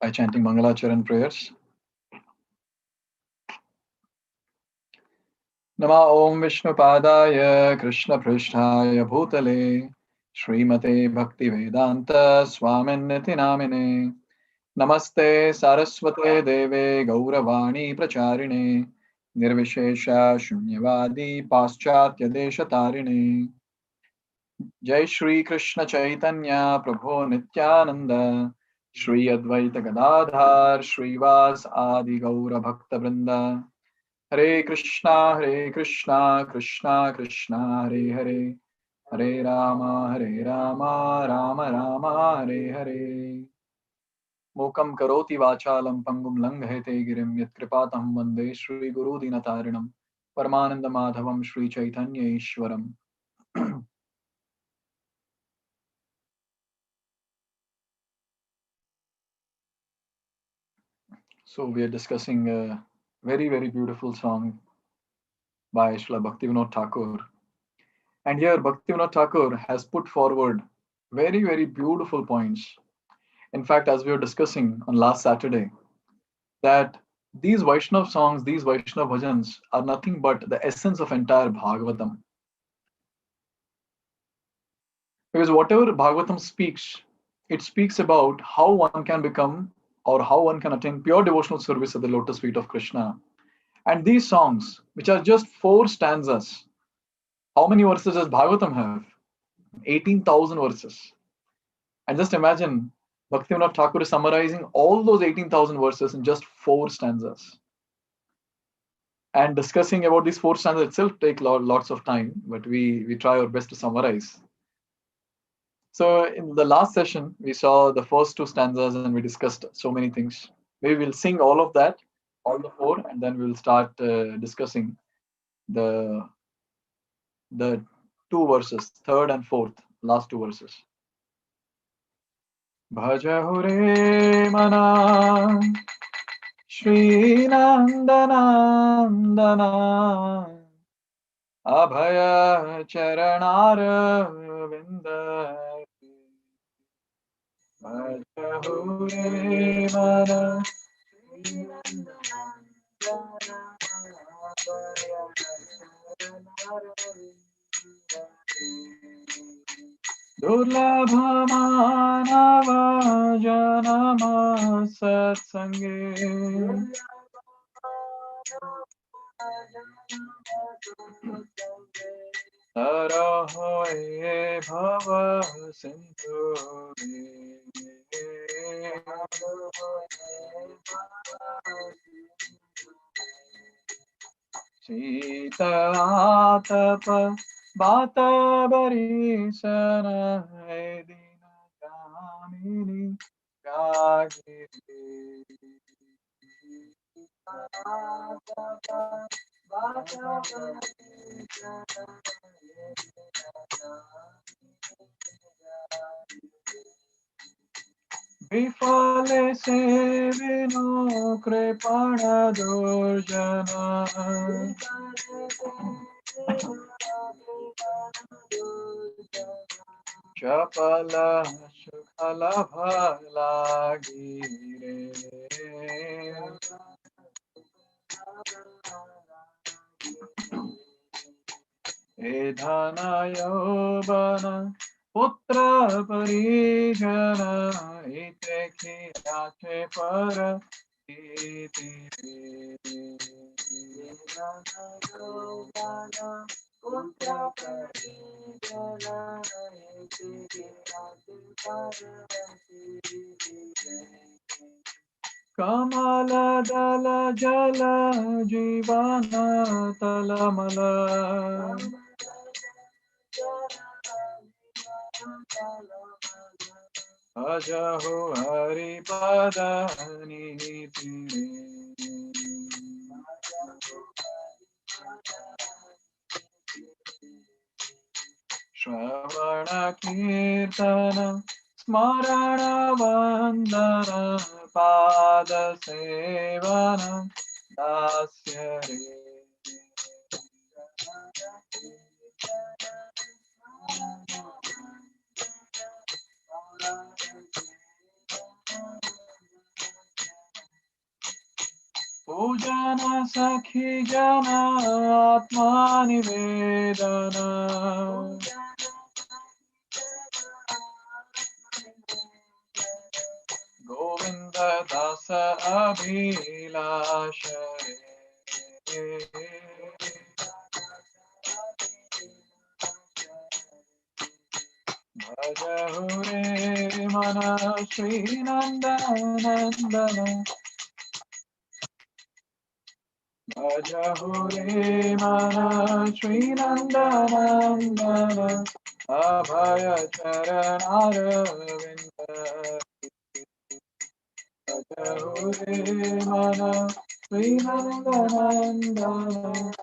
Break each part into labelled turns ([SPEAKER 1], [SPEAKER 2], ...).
[SPEAKER 1] by chanting Mangalacharan prayers. Nama Om Vishnu Padaya Krishna Prishtaya Bhutale Srimate Bhakti Vedanta Swamin Niti Namine Namaste Saraswate Deve Gauravani Pracharine Nirvishesha Shunyavadi Paschatya Deshatarine Jai Shri Krishna Chaitanya Prabhu Nityananda Shri Advaita Gadadhar Shrivas Adi Gaura Bhakta Vrinda Hare Krishna Krishna Krishna Hare Hare Hare Rama Rama Rama Hare Hare Mukam karoti vachalam pangum langhete girim yatkripatam vande Shri Guru Dinatarinam Paramananda Madhavam Shri Chaitanya Ishwaram. So we are discussing a very, very beautiful song by Srila Bhaktivinoda Thakur. And here Bhaktivinoda Thakur has put forward very, very beautiful points. In fact, as we were discussing on last Saturday, that these Vaishnav songs, these Vaishnav bhajans are nothing but the essence of entire Bhagavatam. Because whatever Bhagavatam speaks, it speaks about how one can become or how one can attain pure devotional service at the lotus feet of Krishna. And these songs, which are just four stanzas, how many verses does Bhagavatam have? 18,000 verses. And just imagine, Bhaktivinoda Thakur is summarizing all those 18,000 verses in just four stanzas. And discussing about these four stanzas itself take lots of time, but we try our best to summarize. So in the last session, we saw the first two stanzas and we discussed so many things. We will sing all of that, all the four, and then we will start discussing the two verses, third and fourth, last two verses. Bhaja Hure Mana Shri Nandanandana Abhaya Charanara Vinda Bhaja Hure Mana Durlabha Manava Janama Satsange Tarahoye Bhava Sindhuri Sita Atapa Bata Barisana Edina Kamini Gagiri Vifale Sevino Kripana Durjana Chapala Shukala Bhala Gire Edhana Yobana Putra Parijana Ite Kiyache Para Iti Putra Parijana Kamala Dala Jala Jivana Talamala Ajahu Hari Padani Shravana Kirtana Smarana Vandana Pada Sevana Dasyare Pujana sakhi jana atma nivedana. Govinda dasa abhilasha. Bhaja Hure mana Sri Nandanandana. Bhaja Hure mana Sri Nandanandana. Abhaya Charanaravinda. Bhaja Hure mana Sri Nandanandana.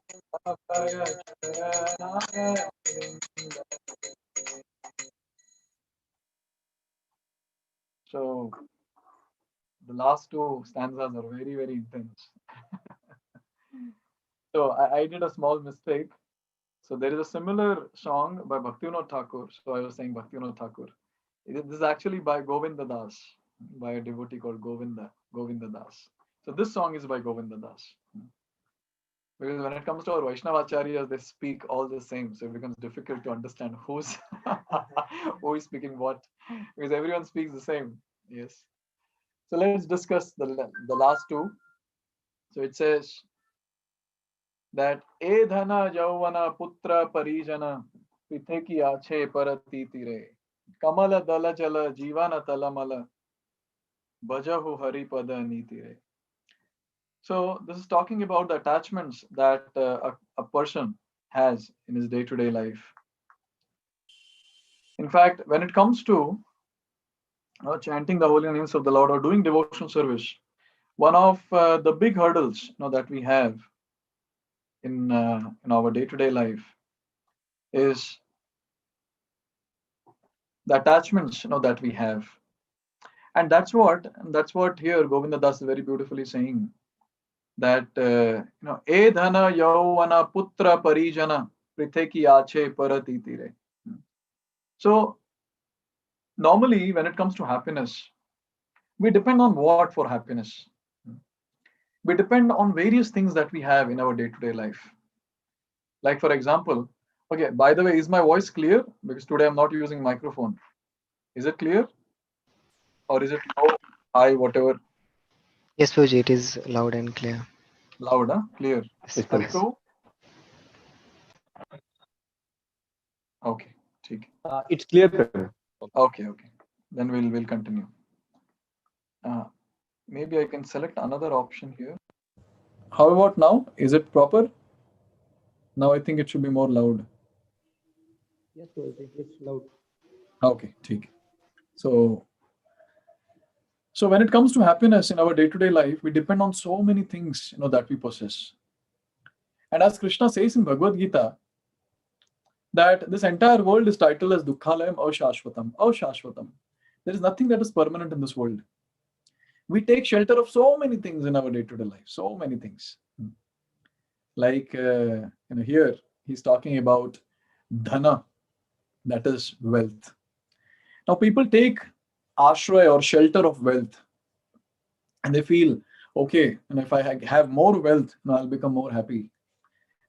[SPEAKER 1] Abhaya Charanaravinda. So the last two stanzas are very, very intense. So I did a small mistake. So there is a similar song by Bhaktivinoda Thakur. So I was saying Bhaktivinoda Thakur. This is actually by Govinda Das, by a devotee called Govinda Das. So this song is by Govinda Das. Because when it comes to our Vaishnavacharyas, they speak all the same. So it becomes difficult to understand who's who is speaking what. Because everyone speaks the same. Yes. So let's discuss the last two. So it says that E dhana yauvana putra parijana pithe ki ache parati tire kamala dala jala jivana talamala bhajahu hari pada nitire. So this is talking about the attachments that a person has in his day-to-day life. In fact, when it comes to chanting the holy names of the Lord or doing devotional service, one of the big hurdles that we have in our day-to-day life is the attachments that we have, and that's what here Govinda Das is very beautifully saying that e dhana yauvana putra parijana prithe ki ache parati tire. So normally when it comes to happiness, we depend on what for happiness? We depend on various things that we have in our day-to-day life. Like for example, okay, by the way, is my voice clear? Because today I'm not using microphone. Is it clear? Or is it low, high, whatever?
[SPEAKER 2] Yes, Puji, it is loud and clear.
[SPEAKER 1] Loud, huh? Clear.
[SPEAKER 2] Yes,
[SPEAKER 1] Part
[SPEAKER 2] yes.
[SPEAKER 1] two? Okay, ठीक.
[SPEAKER 3] It's clear, sir.
[SPEAKER 1] Okay. Then we'll continue. Maybe I can select another option here. How about now? Is it proper? Now I think it should be more loud.
[SPEAKER 3] Yes, Puji, it's loud.
[SPEAKER 1] Okay, ठीक. So when it comes to happiness in our day-to-day life, we depend on so many things that we possess. And as Krishna says in Bhagavad Gita, that this entire world is titled as Dukkhalayam Ashashvatam. Ashashvatam. There is nothing that is permanent in this world. We take shelter of so many things in our day-to-day life, so many things. Like here he's talking about dhana, that is wealth. Now people take ashray or shelter of wealth, and they feel, okay, and if I have more wealth, I'll become more happy.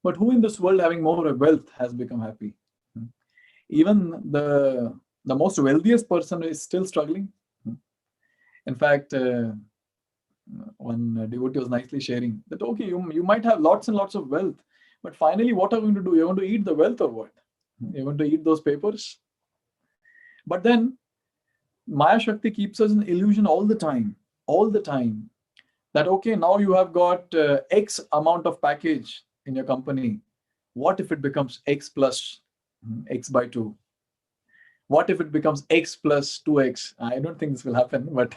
[SPEAKER 1] But who in this world having more wealth has become happy? Even the most wealthiest person is still struggling. In fact, one devotee was nicely sharing that, okay, you might have lots and lots of wealth, but finally, what are you going to do? You're going to eat the wealth or what? You're going to eat those papers? But then, Maya Shakti keeps us in illusion all the time, that, okay, now you have got X amount of package in your company. What if it becomes X plus X by 2? What if it becomes X plus 2X? I don't think this will happen, but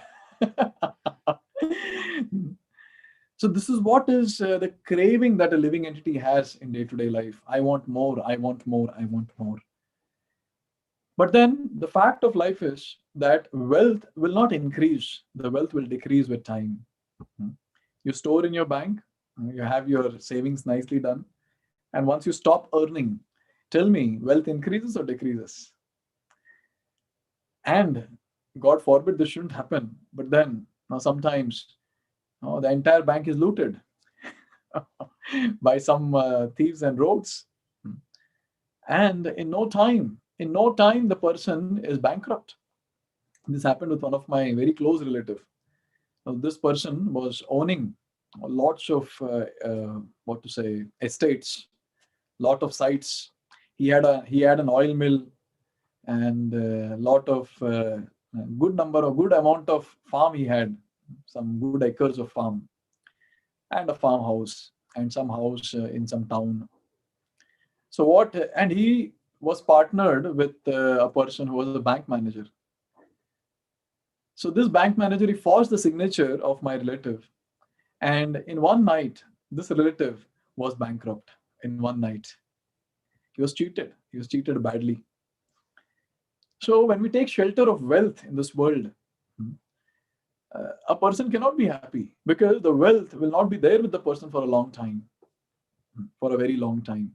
[SPEAKER 1] so this is what is the craving that a living entity has in day-to-day life. I want more, I want more, I want more. But then the fact of life is that wealth will not increase. The wealth will decrease with time. You store in your bank, you have your savings nicely done. And once you stop earning, tell me, wealth increases or decreases? And God forbid this shouldn't happen. But then sometimes the entire bank is looted. by some thieves and rogues. And in no time, the person is bankrupt. This happened with one of my very close relative. Now, this person was owning lots of what to say estates, lot of sites. He had an oil mill and a lot of good amount of farm. He had some good acres of farm and a farmhouse and some house in some town. So what? And he was partnered with a person who was a bank manager. So this bank manager, he forged the signature of my relative, and in one night, this relative was bankrupt. In one night, he was cheated. He was cheated badly. So when we take shelter of wealth in this world, a person cannot be happy because the wealth will not be there with the person for a long time, for a very long time.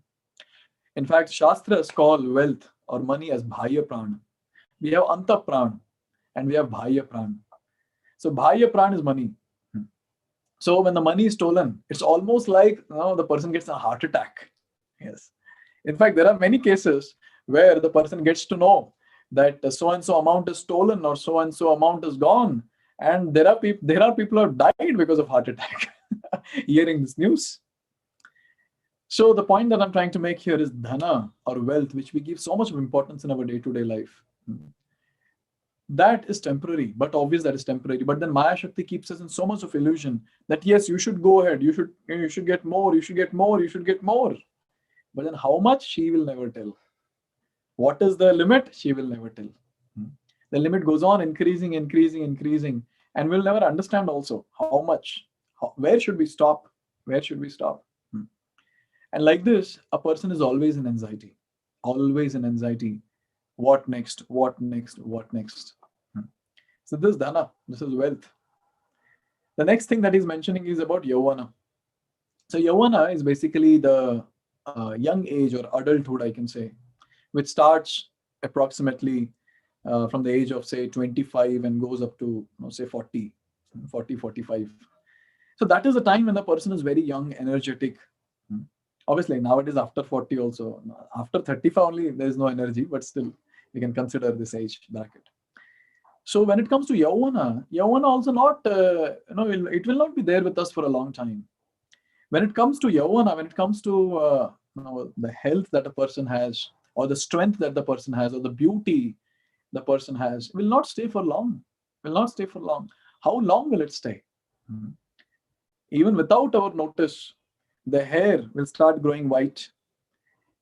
[SPEAKER 1] In fact, Shastras call wealth or money as Bhaya Pran. We have Anta Pran and we have Bhaya Pran. So Bhaya Pran is money. So when the money is stolen, it's almost like the person gets a heart attack. Yes. In fact, there are many cases where the person gets to know that so and so amount is stolen or so and so amount is gone, and there are people who have died because of heart attack hearing this news. So the point that I'm trying to make here is dhana or wealth, which we give so much of importance in our day-to-day life. That is temporary, but obvious that is temporary. But then Maya Shakti keeps us in so much of illusion that yes, you should go ahead, you should get more, you should get more, you should get more. But then how much, she will never tell. What is the limit? She will never tell. The limit goes on increasing, increasing, increasing, and we'll never understand also how much, where should we stop? Where should we stop? And like this, a person is always in anxiety, always in anxiety. What next? What next? What next? So this dhana, this is wealth. The next thing that he's mentioning is about yavana. So yavana is basically the young age or adulthood, I can say, which starts approximately from the age of say 25 and goes up to say 40, 45. So that is the time when the person is very young, energetic. Obviously nowadays after 40 also, after 35 only there is no energy, but still we can consider this age bracket. So when it comes to yavana also not it will not be there with us for a long time. When it comes to yavana, when it comes to the health that a person has, or the strength that the person has, or the beauty the person has, will not stay for long. Will not stay for long. How long will it stay? Even without our notice, the hair will start growing white,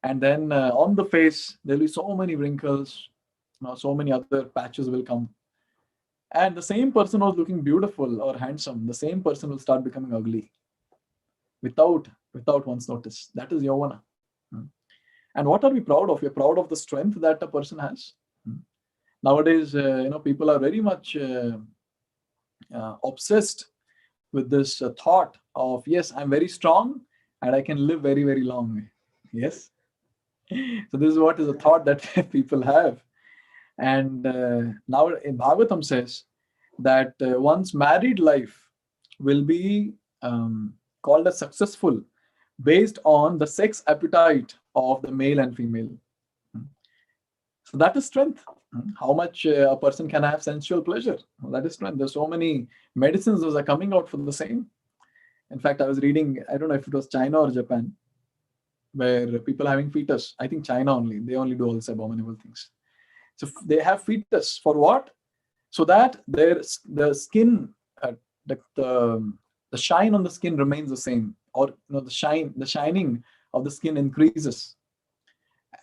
[SPEAKER 1] and then on the face there'll be so many wrinkles, so many other patches will come, and the same person was looking beautiful or handsome, the same person will start becoming ugly without one's notice. That is yavana. And what are we proud of? We're proud of the strength that a person has. Nowadays, people are very much obsessed with this thought of, yes, I'm very strong and I can live very, very long. Yes. So this is what is a thought that people have. And now in Bhagavatam says that one's married life will be called as successful based on the sex appetite of the male and female. So that is strength. How much a person can have sensual pleasure. That is strength. There's so many medicines those are coming out for the same. In fact, I was reading, I don't know if it was China or Japan, where people having fetus. I think China only. They only do all these abominable things. So they have fetus for what? So that the skin, the shine on the skin remains the same, or the shining of the skin increases.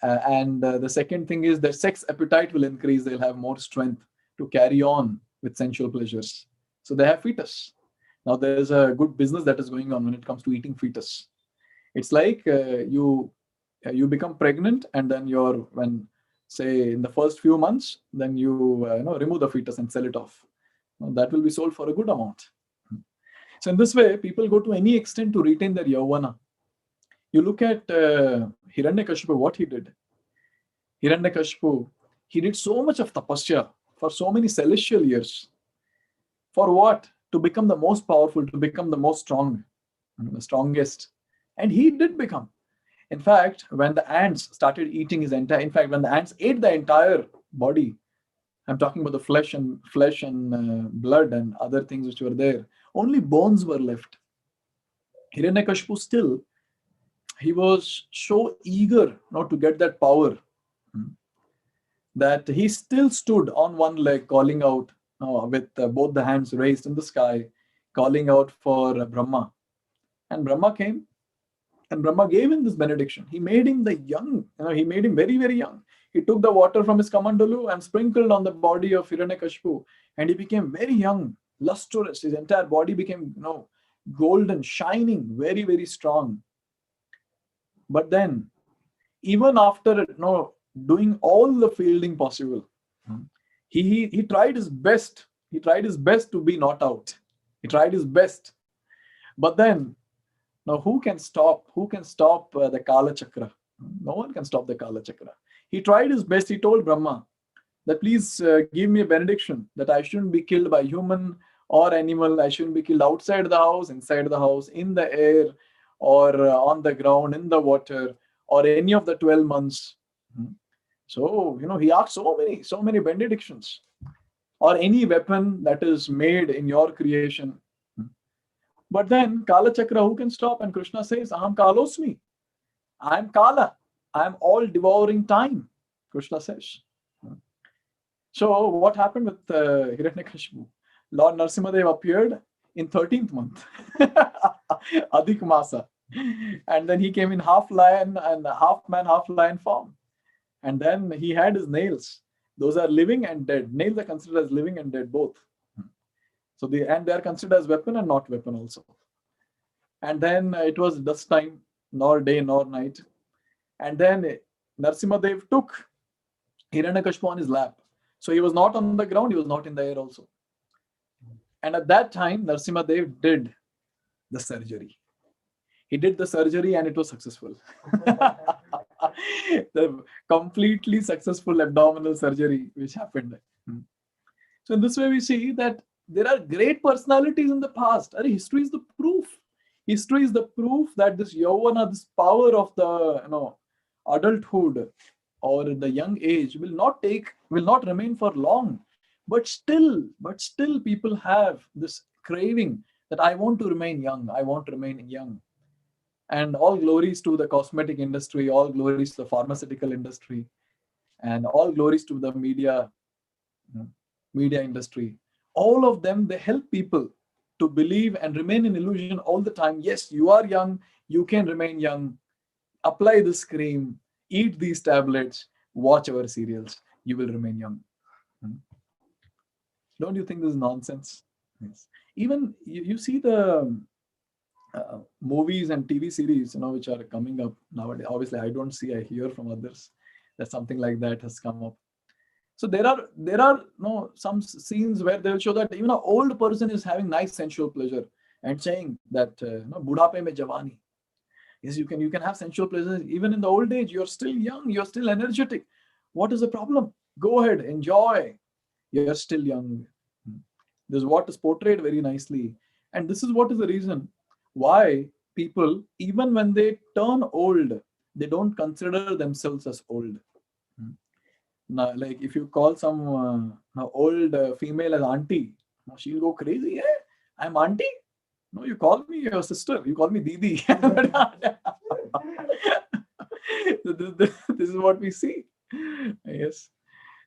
[SPEAKER 1] And the second thing is their sex appetite will increase. They'll have more strength to carry on with sensual pleasures. So they have fetus. Now there's a good business that is going on when it comes to eating fetus. It's like you become pregnant, and then when say in the first few months, then you remove the fetus and sell it off. That will be sold for a good amount. So in this way, people go to any extent to retain their yavana. You look at Hiranyakashipu, what he did. Hiranyakashipu, he did so much of tapasya for so many celestial years. For what? To become the most powerful, to become the most strong. the strongest. And he did become. In fact, when the ants started eating in fact, when the ants ate the entire body, I'm talking about the flesh and blood and other things which were there. Only bones were left. Hiranyakashipu still, he was so eager not to get that power, hmm, that he still stood on one leg, calling out with both the hands raised in the sky, calling out for Brahma. And Brahma came, and Brahma gave him this benediction. He made him the young, he made him very, very young. He took the water from his kamandalu and sprinkled on the body of Hiranyakashipu, and he became very young, lustrous. His entire body became, golden, shining, very, very strong. But then, even after doing all the fielding possible, he tried his best. He tried his best to be not out. He tried his best. But then, now who can stop? Who can stop the Kala Chakra? No one can stop the Kala Chakra. He tried his best. He told Brahma that please give me a benediction that I shouldn't be killed by human or animal. I shouldn't be killed outside the house, inside the house, in the air, or on the ground, in the water, or any of the 12 months. So, he asked so many benedictions, or any weapon that is made in your creation. But then Kala Chakra, who can stop? And Krishna says, Aham Kalosmi. I am Kala. I am all devouring time, Krishna says. So what happened with Hiranyakashipu? Lord Narsimhadev appeared in 13th month, Adhik Masa. And then he came in half lion and half man, half lion form. And then he had his nails. Those are living and dead. Nails are considered as living and dead both. So they are considered as weapon and not weapon also. And then it was dust time, nor day nor night. And then Narsimhadev took Hiranyakashipu on his lap. So he was not on the ground, he was not in the air also. And at that time, Narsimhadev did the surgery. He did the surgery and it was successful. The completely successful abdominal surgery which happened. So in this way, we see that there are great personalities in the past. History is the proof. History is the proof that this yavana, this power of the adulthood or the young age will not remain for long. But still people have this craving that I want to remain young. I want to remain young. And all glories to the cosmetic industry, all glories to the pharmaceutical industry, and all glories to the media industry. All of them, they help people to believe and remain in illusion all the time. Yes, you are young, you can remain young. Apply this cream, eat these tablets, watch our serials, you will remain young. Don't you think this is nonsense? Yes. Even you see the movies and TV series, which are coming up nowadays. Obviously, I don't see, I hear from others that something like that has come up. So there are some scenes where they'll show that even an old person is having nice sensual pleasure and saying that budhape mein jawani. Yes, you can have sensual pleasure even in the old age. You're still young, you're still energetic. What is the problem? Go ahead, enjoy. You're still young. This is what is portrayed very nicely. And this is what is the reason why people, even when they turn old, they don't consider themselves as old. Now, like if you call some old female as auntie, she'll go crazy. Eh? I'm auntie? No, you call me your sister. You call me Didi. This is what we see. Yes.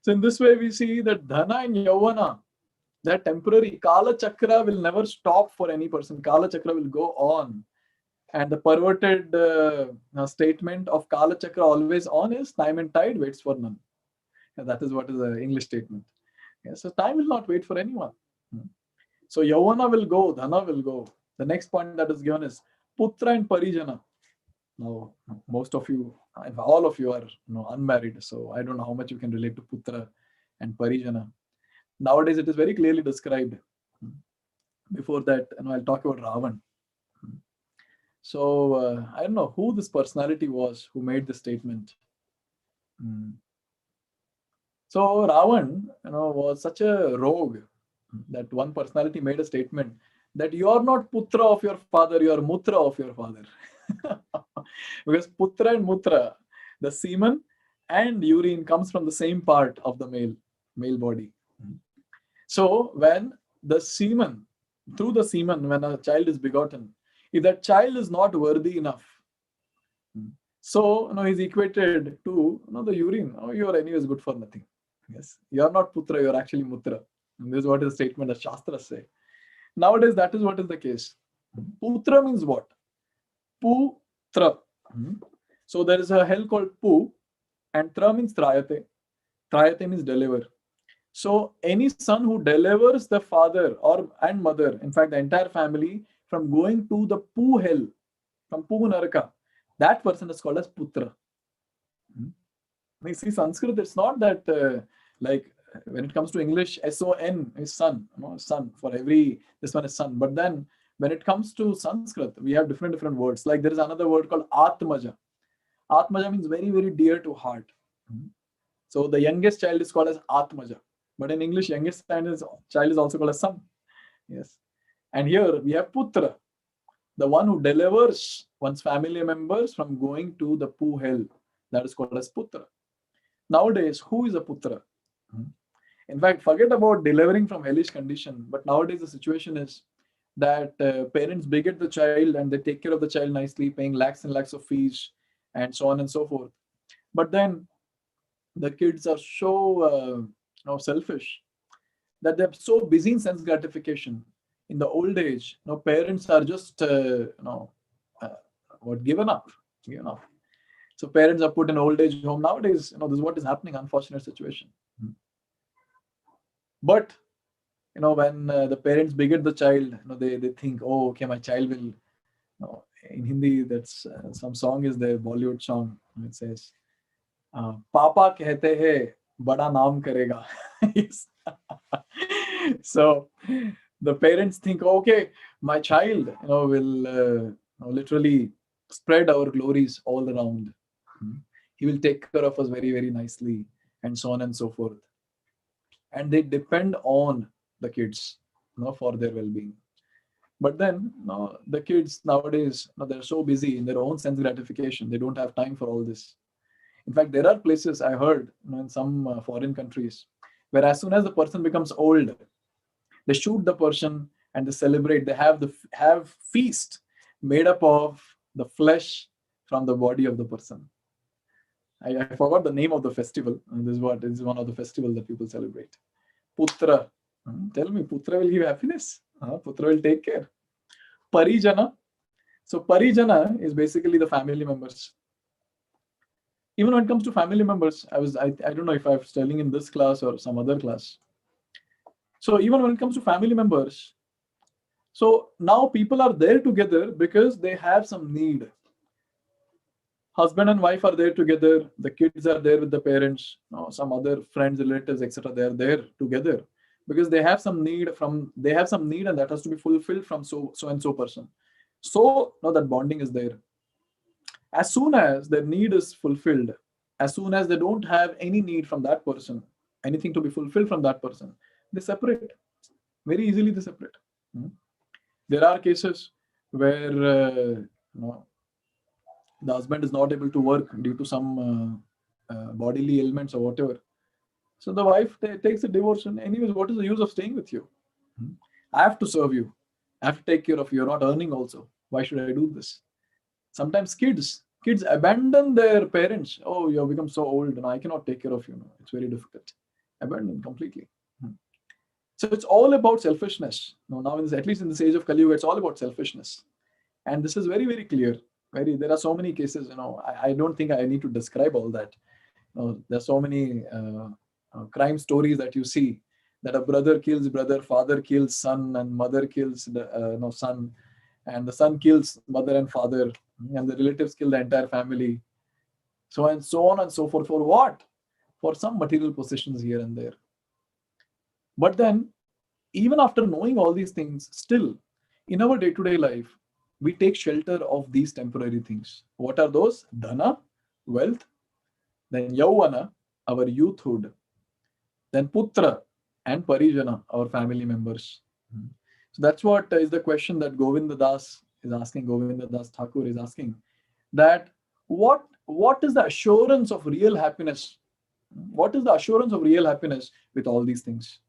[SPEAKER 1] So in this way, we see that Dhana and Yavana, that temporary Kala Chakra will never stop for any person. Kala Chakra will go on. And the perverted statement of Kala Chakra always on is time and tide waits for none. And that is what is the English statement. Yeah, so time will not wait for anyone. So Yavana will go, Dhana will go. The next point that is given is Putra and Parijana. Now, most of you, all of you are unmarried. So I don't know how much you can relate to Putra and Parijana. Nowadays, it is very clearly described. Before that, I'll talk about Ravan. So I don't know who this personality was who made this statement. So Ravan, was such a rogue that one personality made a statement that you are not putra of your father, you are mutra of your father. Because putra and mutra, the semen and urine comes from the same part of the male body. So when the semen, through the semen, when a child is begotten, if that child is not worthy enough, so he's equated to the urine. Oh, you are anyways good for nothing. Yes, you are not putra, you are actually mutra. And this is what is the statement that Shastras say. Nowadays, that is what is the case. Putra means what? Putra. So there is a hell called Pu, and Tra means Trayate. Trayate means deliver. So any son who delivers the father or and mother, in fact the entire family, from going to the Pu hell, from Pu Naraka, that person is called as Putra. You see, Sanskrit, it's not that like when it comes to English, son is son, son for every, this one is son. But then when it comes to Sanskrit, we have different words. Like there is another word called Atmaja. Atmaja means very, very dear to heart. So the youngest child is called as Atmaja. But in English, youngest child is also called as son. Yes. And here we have Putra, the one who delivers one's family members from going to the Pu hell. That is called as Putra. Nowadays, who is a Putra? In fact, forget about delivering from hellish condition. But nowadays, the situation is that parents beget the child and they take care of the child nicely, paying lakhs and lakhs of fees and so on and so forth. But then the kids are so selfish that they're so busy in sense gratification. In the old age, parents are just given up. So parents are put in old age home nowadays. This is what is happening. Unfortunate situation. But when the parents beget the child, they think, oh, okay, my child will. In Hindi, that's some song is there, Bollywood song. It says, "Papa कहते हैं बड़ा नाम करेगा." So the parents think, okay, my child, will literally spread our glories all around. He will take care of us very, very nicely, and so on and so forth. And they depend on the kids, for their well-being. But then, the kids nowadays, they're so busy in their own sense gratification. They don't have time for all this. In fact, there are places I heard, in some foreign countries, where as soon as the person becomes old, they shoot the person and they celebrate. They have feast made up of the flesh from the body of the person. I forgot the name of the festival. And this is one of the festivals that people celebrate. Putra. Tell me, Putra will give happiness. Putra will take care. Parijana. So Parijana is basically the family members. Even when it comes to family members, I don't know if I was telling in this class or some other class. So even when it comes to family members, so now people are there together because they have some need. Husband and wife are there together. The kids are there with the parents. Some other friends, relatives, etc. They are there together because they have some need, and that has to be fulfilled from so and so person. So now that bonding is there. As soon as their need is fulfilled, as soon as they don't have any need from that person, anything to be fulfilled from that person, they separate. Very easily they separate. There are cases where the husband is not able to work due to some bodily ailments or whatever. So the wife takes a divorce, and anyways, what is the use of staying with you? I have to serve you. I have to take care of you. You're not earning also. Why should I do this? Sometimes kids abandon their parents. Oh, you have become so old and I cannot take care of you. It's very difficult. Abandon completely. So it's all about selfishness. Now, at least in this age of Kali Yuga, it's all about selfishness. And this is very, very clear. There are so many cases, I don't think I need to describe all that. There are so many crime stories that you see, that a brother kills brother, father kills son, and mother kills the son, and the son kills mother and father, and the relatives kill the entire family. So and so on and so forth. For what? For some material possessions here and there. But then, even after knowing all these things, still, in our day-to-day life, we take shelter of these temporary things. What are those? Dhana, wealth, then Yauvana, our youthhood, then Putra and Parijana, our family members. So that's what is the question that Govinda Das is asking, Govinda Das Thakur is asking, that what is the assurance of real happiness? What is the assurance of real happiness with all these things?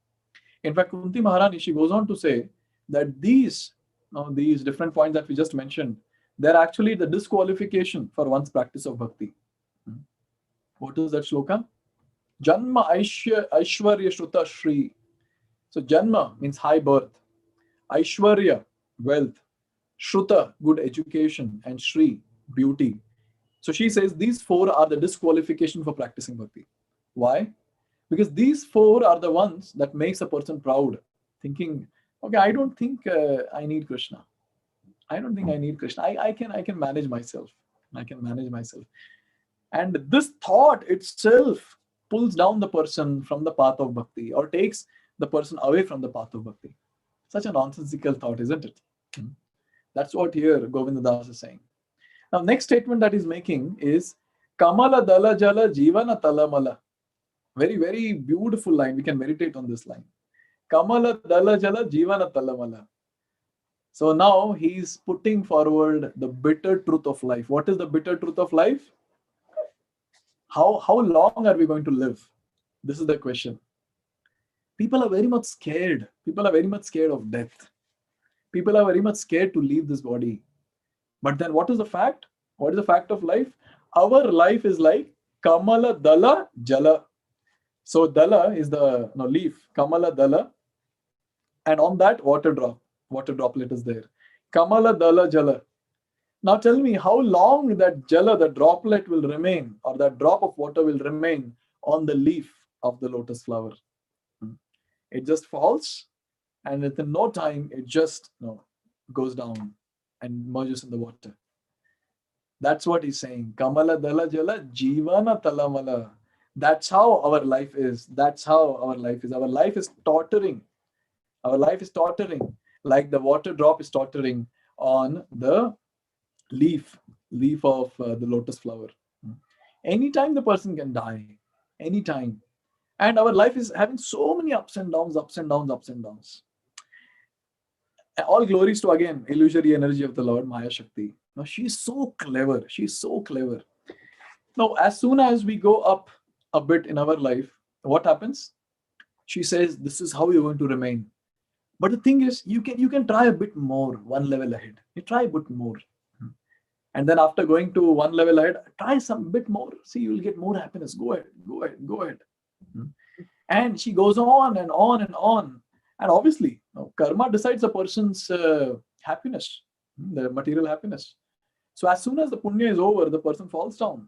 [SPEAKER 1] In fact, Kunti Maharani, she goes on to say that these different points that we just mentioned, they're actually the disqualification for one's practice of bhakti. What is that shloka? Janma Aishwarya Shruta Shri. So Janma means high birth, Aishwarya, wealth, Shruta, good education, and Shri, beauty. So she says these four are the disqualification for practicing bhakti. Why? Because these four are the ones that makes a person proud, thinking, okay, I don't think I need Krishna. I don't think I need Krishna. I can manage myself. I can manage myself. And this thought itself pulls down the person from the path of bhakti or takes the person away from the path of bhakti. Such a nonsensical thought, isn't it? That's what here Govinda Das is saying. Now, next statement that he's making is Kamala Dala Jala Jivana Talamala. Very, very beautiful line. We can meditate on this line. Kamala Dala Jala Jivana Talamala. So now he's putting forward the bitter truth of life. What is the bitter truth of life? How long are we going to live? This is the question. People are very much scared. People are very much scared of death. People are very much scared to leave this body. But then what is the fact? What is the fact of life? Our life is like Kamala Dala Jala. So Dala is the leaf, Kamala Dala, and on that water droplet is there. Kamala Dala Jala. Now tell me how long that Jala, the droplet will remain, or that drop of water will remain on the leaf of the lotus flower. It just falls, and within no time, it just goes down and merges in the water. That's what he's saying. Kamala Dala Jala Jivana Talamala. That's how our life is. That's how our life is. Our life is tottering. Our life is tottering like the water drop is tottering on the leaf of the lotus flower. Anytime the person can die. Anytime. And our life is having so many ups and downs, ups and downs, ups and downs. All glories to, again, illusory energy of the Lord, Maya Shakti. Now, she's so clever. She's so clever. Now, as soon as we go up a bit in our life, what happens? She says, this is how you're going to remain. But the thing is, you can try a bit more, one level ahead. You try a bit more. And then after going to one level ahead, try some bit more. See, you'll get more happiness. Go ahead, go ahead, go ahead. And she goes on and on and on. And obviously, karma decides a person's happiness, the material happiness. So as soon as the punya is over, the person falls down.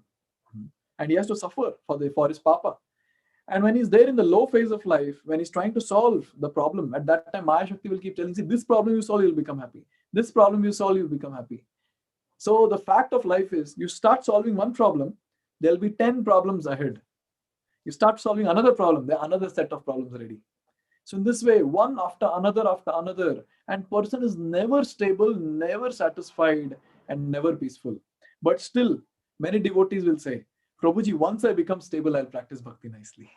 [SPEAKER 1] And he has to suffer for his papa. And when he's there in the low phase of life, when he's trying to solve the problem, at that time, Maya Shakti will keep telling, see, this problem you solve, you'll become happy. This problem you solve, you'll become happy. So the fact of life is, you start solving one problem, there'll be 10 problems ahead. You start solving another problem, there are another set of problems ready. So in this way, one after another, and person is never stable, never satisfied, and never peaceful. But still, many devotees will say, Prabhuji, once I become stable, I'll practice bhakti nicely.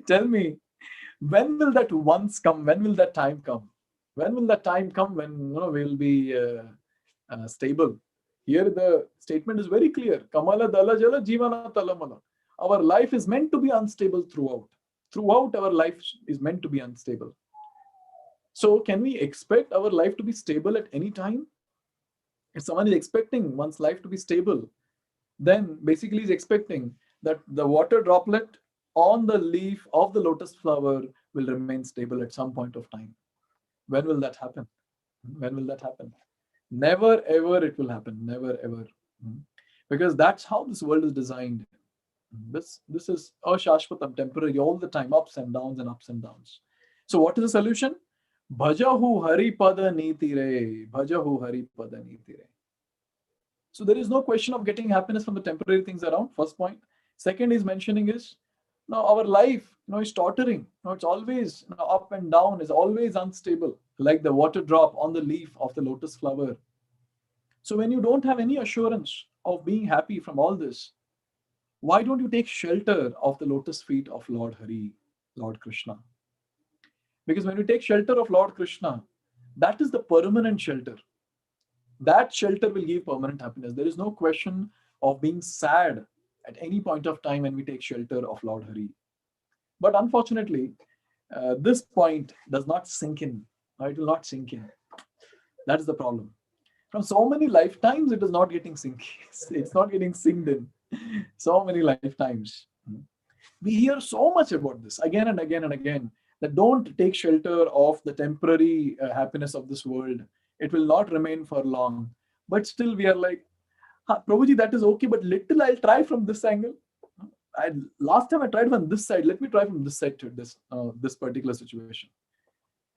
[SPEAKER 1] Tell me, when will that once come? When will that time come? When will that time come when we'll be stable? Here the statement is very clear. Kamala Dala Jala Jivana Talamala. Our life is meant to be unstable throughout. Throughout our life is meant to be unstable. So can we expect our life to be stable at any time? If someone is expecting one's life to be stable, then basically he's expecting that the water droplet on the leaf of the lotus flower will remain stable at some point of time. When will that happen? When will that happen? Never ever it will happen. Never ever. Because that's how this world is designed. This is ashashvatam, temporary, all the time, ups and downs and ups and downs. So what is the solution? Bhajahu Hari Pada Niti Re. Bhajahu Hari Pada Niti Re. So there is no question of getting happiness from the temporary things around. First point. Second is mentioning is, now our life, is tottering. It's always up and down, is always unstable, like the water drop on the leaf of the lotus flower. So when you don't have any assurance of being happy from all this, why don't you take shelter of the lotus feet of Lord Hari, Lord Krishna? Because when we take shelter of Lord Krishna, that is the permanent shelter. That shelter will give permanent happiness. There is no question of being sad at any point of time when we take shelter of Lord Hari. But unfortunately, this point does not sink in. No, it will not sink in. That is the problem. From so many lifetimes, it is not getting sink. It's not getting synced in. So many lifetimes. We hear so much about this again and again and again, that don't take shelter of the temporary happiness of this world. It will not remain for long. But still, we are like, Prabhuji, that is okay, but little I'll try from this angle. Last time I tried from this side, let me try from this side to this particular situation.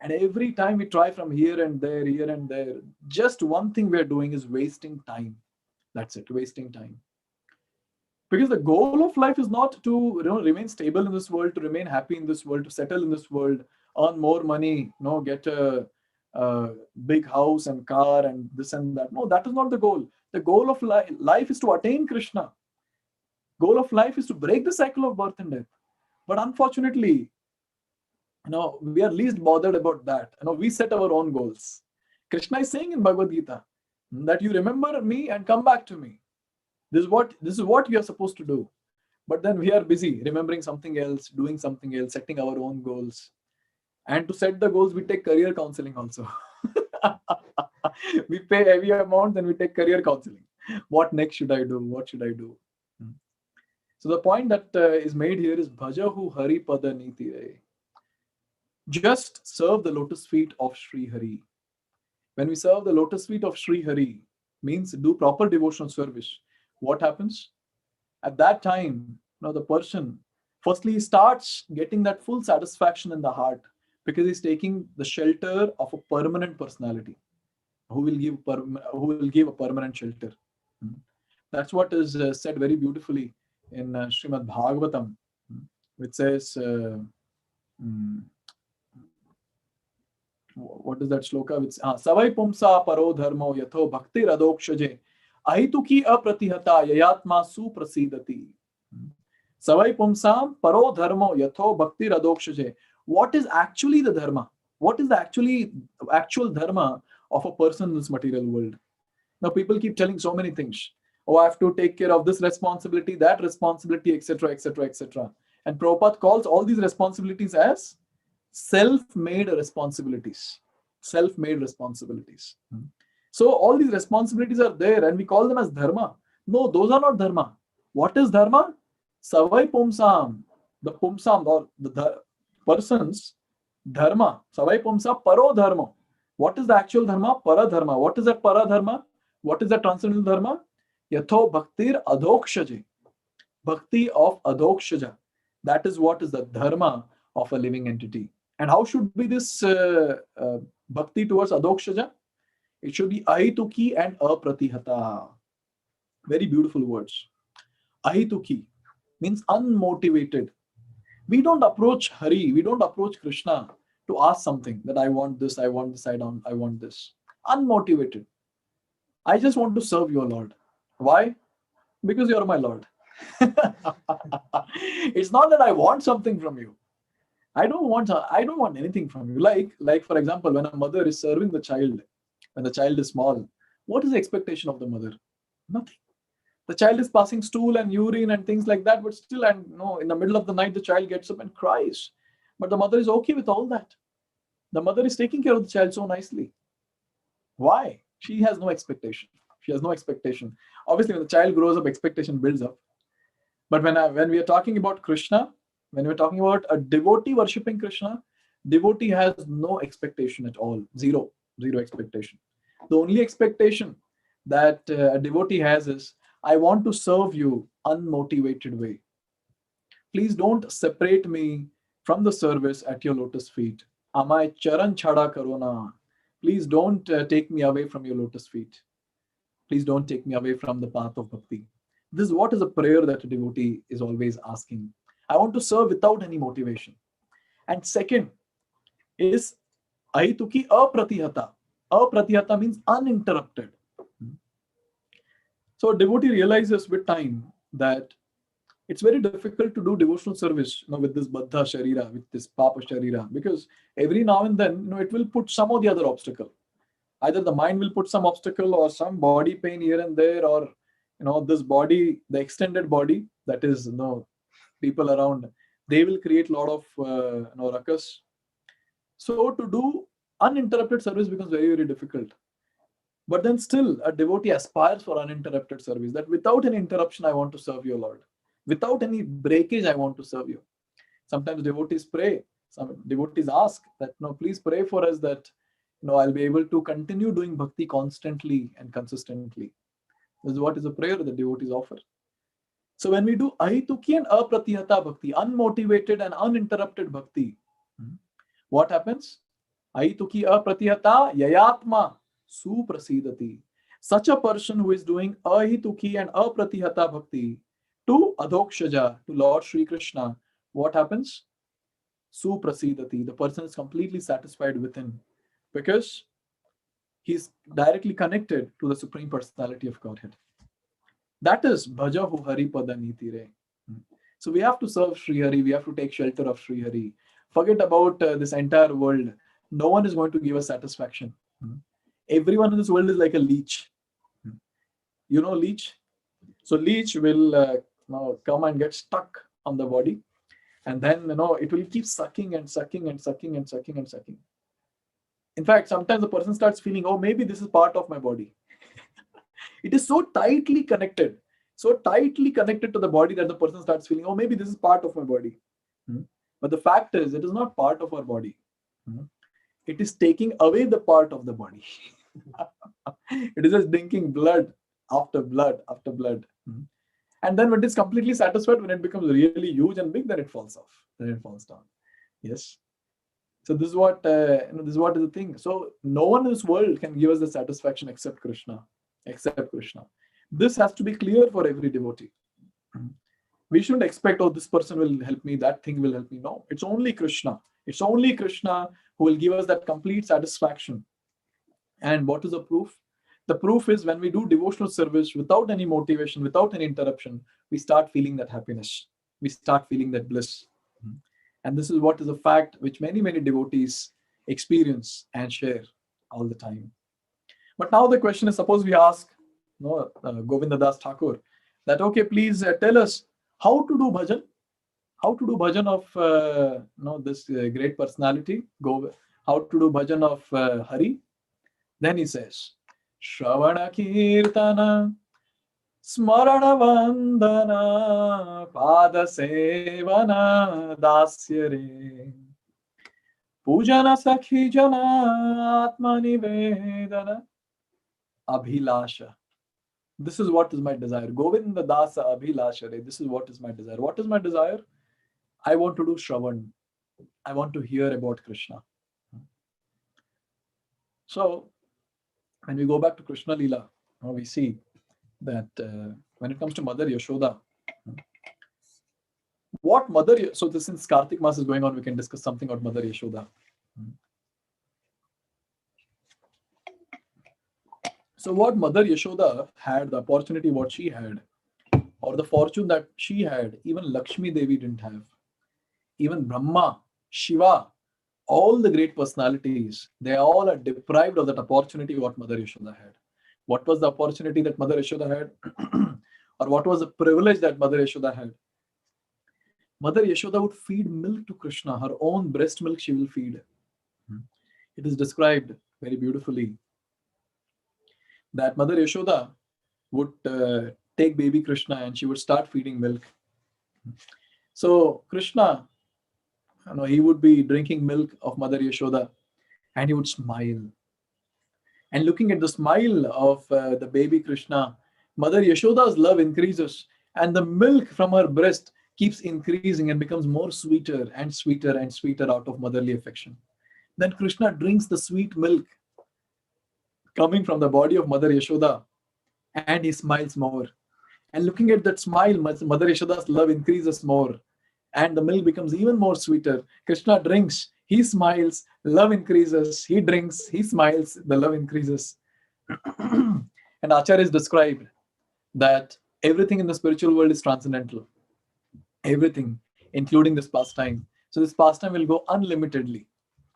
[SPEAKER 1] And every time we try from here and there, just one thing we're doing is wasting time. That's it, wasting time. Because the goal of life is not to remain stable in this world, to remain happy in this world, to settle in this world, earn more money, get a big house and car and this and that. No, that is not the goal. The goal of life is to attain Krishna. Goal of life is to break the cycle of birth and death. But unfortunately, we are least bothered about that. We set our own goals. Krishna is saying in Bhagavad Gita that you remember me and come back to me. This is what we are supposed to do. But then we are busy remembering something else, doing something else, setting our own goals. And to set the goals, we take career counseling also. We pay heavy amounts and we take career counseling. What next should I do? What should I do? So the point that is made here is Bhajahu Hari Pada Niti Re. Just serve the lotus feet of Sri Hari. When we serve the lotus feet of Sri Hari, means do proper devotional service. What happens? At that time, the person firstly starts getting that full satisfaction in the heart, because he's taking the shelter of a permanent personality who will give a permanent shelter. That's what is said very beautifully in Srimad Bhagavatam, which says, what is that shloka? Savai pumsa paro dharmo yatho bhakti radokshaje ahituki apratihata yayatma suprasidati. Savai pumsam paro dharmo yatho bhakti radokshaje. What is actually the dharma? What is the actual dharma of a person in this material world? Now people keep telling so many things. Oh, I have to take care of this responsibility, that responsibility, etc., etc., etc. And Prabhupada calls all these responsibilities as self-made responsibilities. Self-made responsibilities. So all these responsibilities are there and we call them as dharma. No, those are not dharma. What is dharma? Savai pumsam. The pumsam or the person's dharma. Savai pumsa paro dharma. What is the actual dharma? Para dharma. What is that para dharma? What is the transcendental dharma? Yatho bhaktir adhokshaje. Bhakti of adhokshaja. That is what is the dharma of a living entity. And how should be this bhakti towards adhokshaja? It should be ahituki and apratihata. Very beautiful words. Ahituki means unmotivated. We don't approach Hari, we don't approach Krishna to ask something, that I want this, I want this, I want this. Unmotivated. I just want to serve your Lord. Why? Because you are my Lord. It's not that I want something from you. I don't want anything from you. Like for example, when a mother is serving the child, when the child is small, what is the expectation of the mother? Nothing. The child is passing stool and urine and things like that, but still, and in the middle of the night, the child gets up and cries. But the mother is okay with all that. The mother is taking care of the child so nicely. Why? She has no expectation. She has no expectation. Obviously, when the child grows up, expectation builds up. But when we are talking about Krishna, when we're talking about a devotee worshipping Krishna, devotee has no expectation at all. Zero expectation. The only expectation that a devotee has is, I want to serve you unmotivated way. Please don't separate me from the service at your lotus feet. Amai charan chada karona. Please don't take me away from your lotus feet. Please don't take me away from the path of bhakti. This is what is a prayer that a devotee is always asking. I want to serve without any motivation. And second is ahituki apratihata. Apratihata means uninterrupted. So a devotee realizes with time that it's very difficult to do devotional service, with this baddha sharira, with this papa sharira, because every now and then, it will put some or the other obstacle. Either the mind will put some obstacle, or some body pain here and there, or this body, the extended body, that is, people around, they will create a lot of ruckus. So to do uninterrupted service becomes very, very difficult. But then still, a devotee aspires for uninterrupted service, that without any interruption, I want to serve you, Lord. Without any breakage, I want to serve you. Sometimes devotees pray, some devotees ask that, please pray for us that, I'll be able to continue doing bhakti constantly and consistently. This is what is a prayer that devotees offer. So when we do ahituki and apratihata bhakti, unmotivated and uninterrupted bhakti, what happens? Ahituki apratihata yayatma suprasidati. Such a person who is doing ahituki and apratihata bhakti to adhokshaja, to Lord Sri Krishna, what happens? Suprasidati. The person is completely satisfied within, because he's directly connected to the Supreme Personality of Godhead. That is bhaja hu hari pada niti re. So we have to serve Sri Hari, we have to take shelter of Sri Hari. Forget about this entire world. No one is going to give us satisfaction. Everyone in this world is like a leech. Leech? So leech will come and get stuck on the body, and then it will keep sucking and sucking and sucking and sucking and sucking. In fact, sometimes the person starts feeling, oh, maybe this is part of my body. It is so tightly connected to the body that the person starts feeling, oh, maybe this is part of my body. But the fact is, it is not part of our body. It is taking away the part of the body. It is just drinking blood after blood after blood. And then when it is completely satisfied, when it becomes really huge and big, then it falls off. Then it falls down. Yes. So this is what this is the thing. So no one in this world can give us the satisfaction except Krishna. This has to be clear for every devotee. We shouldn't expect, oh, this person will help me, that thing will help me. No, it's only Krishna. It's only Krishna who will give us that complete satisfaction. And what is the proof? The proof is when we do devotional service without any motivation, without any interruption, we start feeling that happiness. We start feeling that bliss. And this is what is a fact which many, many devotees experience and share all the time. But now the question is, suppose we ask Govinda Das Thakur that, okay, please tell us how to do bhajan. How to do bhajan of this great personality, how to do bhajan of Hari. Then he says, Shravana Kirtana Smarana Vandana Pada Sevana Dasyare Pujana Sakhi Jana Atma Nivedana Abhilasha. This is what is my desire. Govinda Dasa Abhilashare. This is what is my desire. What is my desire? I want to do Shravan. I want to hear about Krishna. So, when we go back to Krishna Leela, we see that when it comes to Mother Yashoda, so this, since Kartik Mas is going on, we can discuss something about Mother Yashoda. So what Mother Yashoda had, the opportunity what she had, or the fortune that she had, even Lakshmi Devi didn't have. Even Brahma, Shiva, all the great personalities, they all are deprived of that opportunity what Mother Yashoda had. What was the opportunity that Mother Yashoda had? Or what was the privilege that Mother Yashoda had? Mother Yashoda would feed milk to Krishna. Her own breast milk she will feed. It is described very beautifully that Mother Yashoda would take baby Krishna and she would start feeding milk. So Krishna, he would be drinking milk of Mother Yashoda and he would smile. And looking at the smile of the baby Krishna, Mother Yashoda's love increases and the milk from her breast keeps increasing and becomes more sweeter and sweeter and sweeter out of motherly affection. Then Krishna drinks the sweet milk coming from the body of Mother Yashoda and he smiles more. And looking at that smile, Mother Yashoda's love increases more and the milk becomes even more sweeter. Krishna drinks, he smiles, love increases, he drinks, he smiles, the love increases. And Acharya is described that everything in the spiritual world is transcendental. everything, including this pastime. So this pastime will go unlimitedly.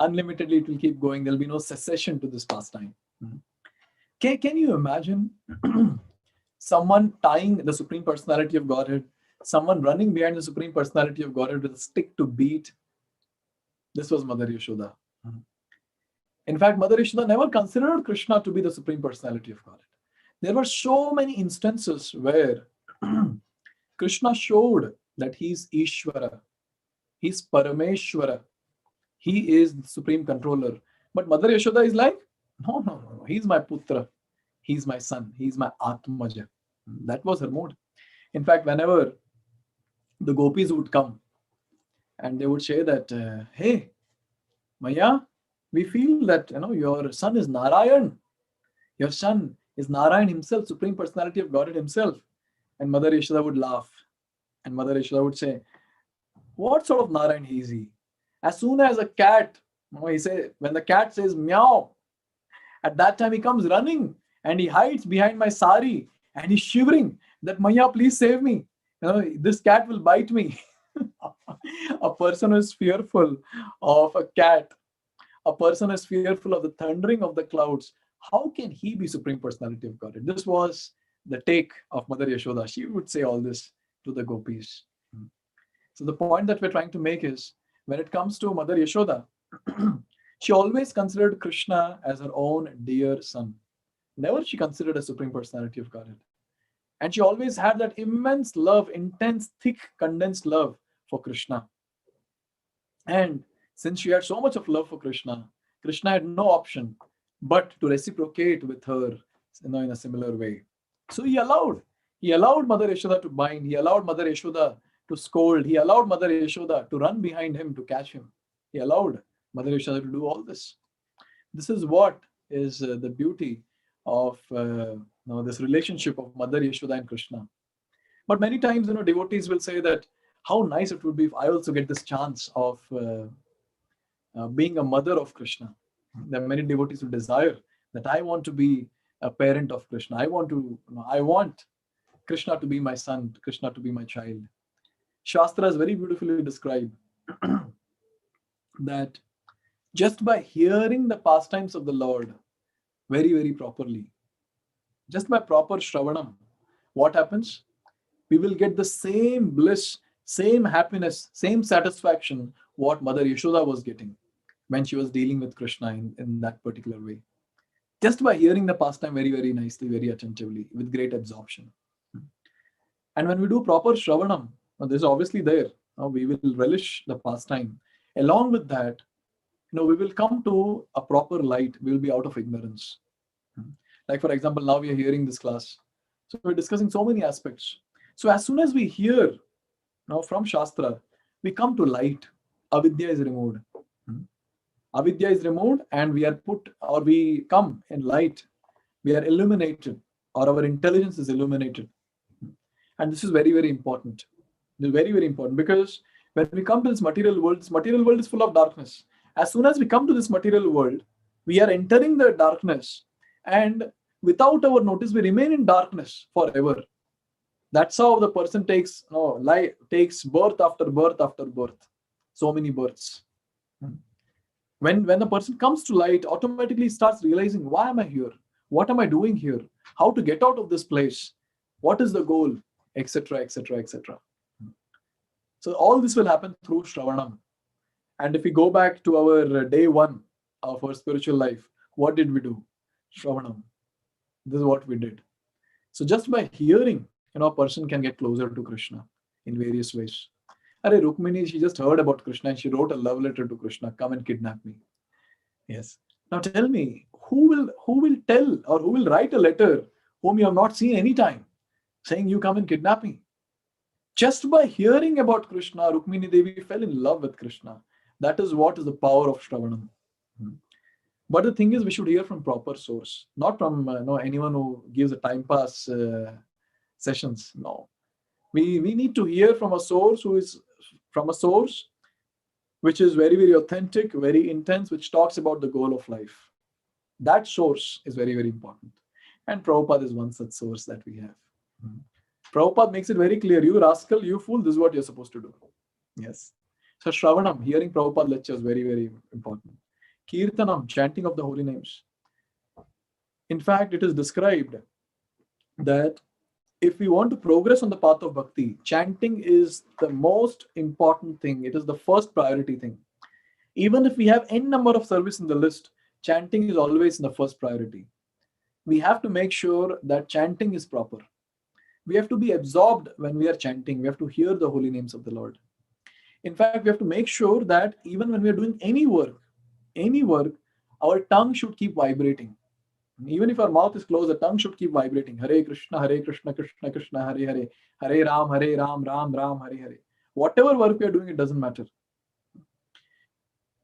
[SPEAKER 1] Unlimitedly, it will keep going. There'll be no cessation to this pastime. Mhm. Can you imagine someone tying the Supreme Personality of Godhead, someone running behind the Supreme Personality of Godhead with a stick to beat? This was Mother Yashoda. Mhm. In fact, Mother Yashoda never considered Krishna to be the Supreme Personality of Godhead. There were so many instances where Krishna showed that he's Ishvara, he's Parameshwara, he is the Supreme Controller. But Mother Yashoda is like, no, no, no, no, he's my Putra, he's my son, he's my Atmaja. That was her mood. In fact, whenever the gopis would come and they would say that, hey, Maya, we feel that your son is Narayan. Your son is Narayan himself, Supreme Personality of Godhead himself. And Mother Yashoda would laugh. And Mother Yashoda would say, what sort of Narayan is he? As soon as a cat, he say, when the cat says meow, at that time he comes running and he hides behind my sari and he's shivering that Maya, please save me. This cat will bite me. A person who is fearful of a cat, a person is fearful of the thundering of the clouds. How can he be Supreme Personality of Godhead? This was the take of Mother Yashoda. She would say all this to the gopis. So the point that we're trying to make is, when it comes to Mother Yashoda, she always considered Krishna as her own dear son. Never she considered a Supreme Personality of Godhead. And she always had that immense love, intense, thick, condensed love for Krishna. And since she had so much of love for Krishna, Krishna had no option but to reciprocate with her, in a similar way. So he allowed Mother Yashoda to bind, he allowed Mother Yashoda to scold, he allowed Mother Yashoda to run behind him to catch him. He allowed Mother Yashoda to do all this. This is what is the beauty of this relationship of Mother Yashoda and Krishna. But many times, devotees will say that how nice it would be if I also get this chance of being a mother of Krishna. There are many devotees who desire that I want to be a parent of Krishna. I want Krishna to be my son, Krishna to be my child. Shastras very beautifully describe that just by hearing the pastimes of the Lord very, very properly, just by proper Shravanam, what happens? We will get the same bliss, same happiness, same satisfaction what Mother Yashoda was getting when she was dealing with Krishna in that particular way. Just by hearing the pastime very, very nicely, very attentively, with great absorption. And when we do proper Shravanam, this is obviously there. We will relish the pastime. Along with that, we will come to a proper light. We will be out of ignorance. Like, for example, now we are hearing this class. So we're discussing so many aspects. So as soon as we hear from Shastra, we come to light. Avidya is removed. Avidya is removed and we come in light. We are illuminated, or our intelligence is illuminated. And this is very, very important. This is very, very important, because when we come to this material world is full of darkness. As soon as we come to this material world, we are entering the darkness, and without our notice, we remain in darkness forever. That's how the person takes birth after birth after birth. So many births. When the person comes to light, automatically starts realizing, why am I here? What am I doing here? How to get out of this place? What is the goal? Etc. etc. etc. So all this will happen through Shravanam. And if we go back to our day one of our spiritual life, what did we do? Shravanam. This is what we did. So just by hearing, a person can get closer to Krishna in various ways. Rukmini, she just heard about Krishna and she wrote a love letter to Krishna, come and kidnap me. Yes. Now tell me, who will tell, or who will write a letter whom you have not seen any time, saying you come and kidnap me? Just by hearing about Krishna, Rukmini Devi fell in love with Krishna. That is what is the power of Shravanam. But the thing is, we should hear from proper source, not from anyone who gives a time pass sessions. No, we need to hear from a source which is very, very authentic, very intense, which talks about the goal of life. That source is very, very important. And Prabhupada is one such source that we have. Prabhupada makes it very clear, you rascal, you fool, this is what you're supposed to do. Yes. So Shravanam, hearing Prabhupada lectures, very, very important. Kirtanam, chanting of the holy names. In fact, it is described that if we want to progress on the path of bhakti, chanting is the most important thing. It is the first priority thing. Even if we have n number of service in the list, chanting is always in the first priority. We have to make sure that chanting is proper. We have to be absorbed when we are chanting. We have to hear the holy names of the Lord. In fact, we have to make sure that even when we are doing any work, our tongue should keep vibrating. Even if our mouth is closed, the tongue should keep vibrating. Hare Krishna, Krishna Krishna, Hare Hare, Hare Ram, Ram Ram, Hare Hare. Whatever work we are doing, it doesn't matter.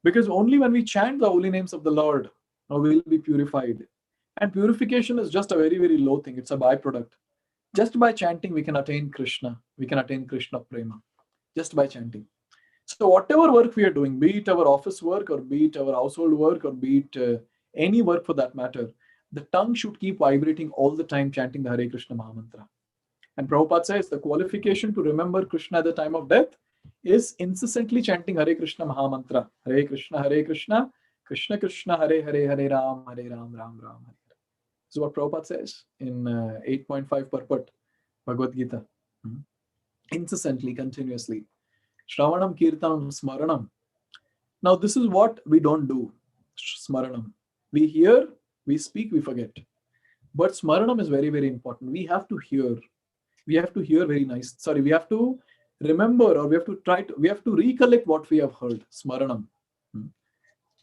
[SPEAKER 1] Because only when we chant the holy names of the Lord, we will be purified. And purification is just a very, very low thing. It's a byproduct. Just by chanting, we can attain Krishna. We can attain Krishna Prema. Just by chanting. So whatever work we are doing, be it our office work or be it our household work or be it any work for that matter, the tongue should keep vibrating all the time chanting the Hare Krishna Mahamantra. And Prabhupada says the qualification to remember Krishna at the time of death is incessantly chanting Hare Krishna Mahamantra. Hare Krishna, Krishna Krishna, Hare Hare, Hare Ram, Ram Ram, Hare Hare. This is what Prabhupada says in 8.5 Purport, Bhagavad Gita. Incessantly, continuously. Shravanam, Kirtanam, Smaranam. Now, this is what we don't do. Smaranam. We hear, we speak, we forget. But Smaranam is very, very important. We have to hear. We have to hear very nice. Sorry, we have to remember or we have to recollect what we have heard. Smaranam.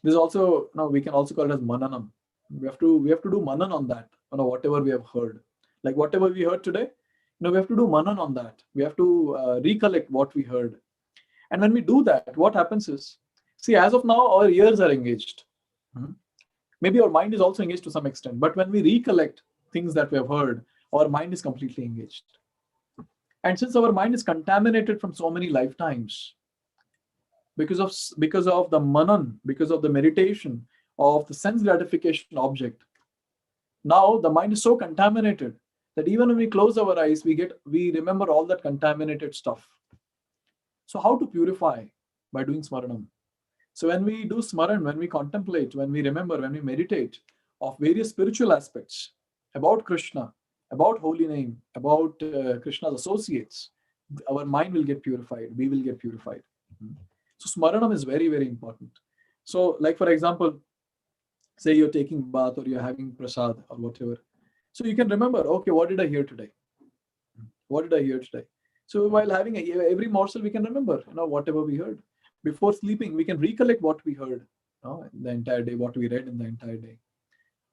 [SPEAKER 1] This also, now we can also call it as Mananam. We have to do Manan on that, whatever we have heard. Like whatever we heard today, we have to do Manan on that. We have to recollect what we heard. And when we do that, what happens is, see, as of now, our ears are engaged. Maybe our mind is also engaged to some extent. But when we recollect things that we have heard, our mind is completely engaged. And since our mind is contaminated from so many lifetimes, because of the manan, because of the meditation of the sense gratification object, now the mind is so contaminated that even when we close our eyes, we remember all that contaminated stuff. So how to purify? By doing smaranam. So when we do smaran, when we contemplate, when we remember, when we meditate of various spiritual aspects about Krishna, about holy name, about Krishna's associates, our mind will get purified. We will get purified. So smaranam is very, very important. So like for example, say you're taking bath or you're having prasad or whatever. So you can remember, okay, what did I hear today? What did I hear today? So while having every morsel, we can remember, whatever we heard. Before sleeping, we can recollect what we heard in the entire day, what we read in the entire day.